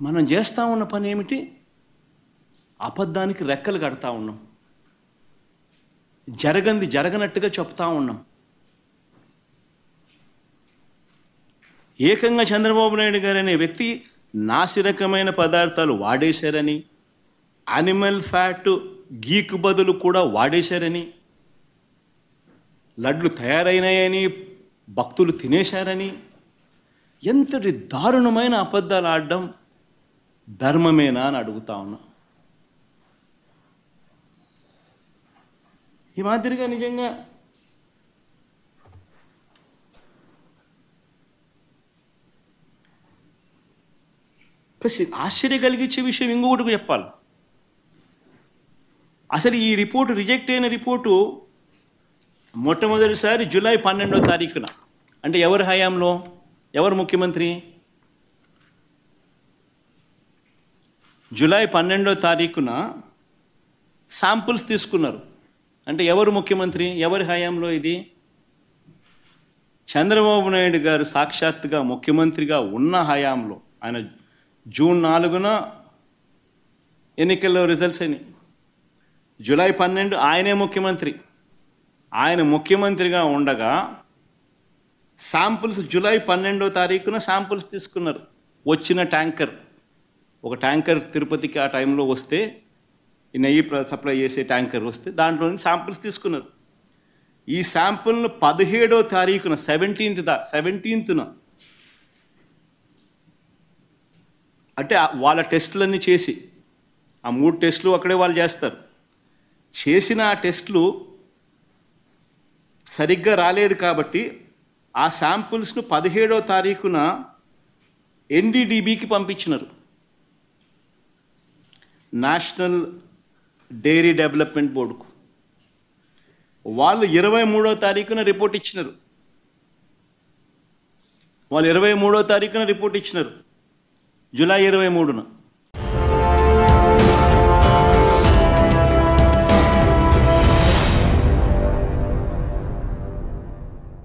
మనం చేస్తూ ఉన్న పని ఏమిటి? అబద్ధానికి రెక్కలు కడతా ఉన్నాం, జరగంది జరగనట్టుగా చెప్తా ఉన్నాం. ఏకంగా చంద్రబాబు నాయుడు గారు అనే వ్యక్తి నాసిరకమైన పదార్థాలు వాడేశారని, యానిమల్ ఫ్యాట్ గీకు బదులు కూడా వాడేశారని, లడ్లు తయారైనాయని భక్తులు తినేశారని, ఎంతటి దారుణమైన అబద్ధాలు ఆడడం ధర్మమేనా అని అడుగుతా ఉన్నా. ఈ మాదిరిగా నిజంగా ఆశ్చర్య కలిగించే విషయం ఇంకొకటి చెప్పాలి. అసలు ఈ రిపోర్టు, రిజెక్ట్ అయిన రిపోర్టు మొట్టమొదటిసారి జూలై 12వ తారీఖున, అంటే ఎవరి హయాంలో, ఎవరు ముఖ్యమంత్రి? జూలై 12వ తారీఖున శాంపుల్స్ తీసుకున్నారు. అంటే ఎవరు ముఖ్యమంత్రి, ఎవరి హయాంలో ఇది? చంద్రబాబు నాయుడు గారు సాక్షాత్తుగా ముఖ్యమంత్రిగా ఉన్న హయాంలో. ఆయన జూన్ 4న ఎన్నికల్లో రిజల్ట్స్ అయినాయి. జూలై 12 ఆయనే ముఖ్యమంత్రి. ఆయన ముఖ్యమంత్రిగా ఉండగా శాంపుల్స్ జూలై 12వ తారీఖున శాంపుల్స్ తీసుకున్నారు. వచ్చిన ట్యాంకర్, ఒక ట్యాంకర్ తిరుపతికి ఆ టైంలో వస్తే, ఈ నెయ్యి సప్లై చేసే ట్యాంకర్ వస్తే దాంట్లో నుంచి శాంపుల్స్ తీసుకున్నారు. ఈ శాంపుల్ను 17వ తారీఖున 17న అంటే వాళ్ళ టెస్టులన్నీ చేసి, ఆ 3 టెస్టులు అక్కడే వాళ్ళు చేస్తారు, చేసిన ఆ టెస్టులు సరిగ్గా రాలేదు కాబట్టి ఆ శాంపుల్స్ను 17వ తారీఖున ఎన్డీడీబీకి పంపించినారు, నేషనల్ డైరీ డెవలప్మెంట్ బోర్డుకు. వాళ్ళు 23వ తారీఖున రిపోర్ట్ ఇచ్చినారు. జూలై 23న.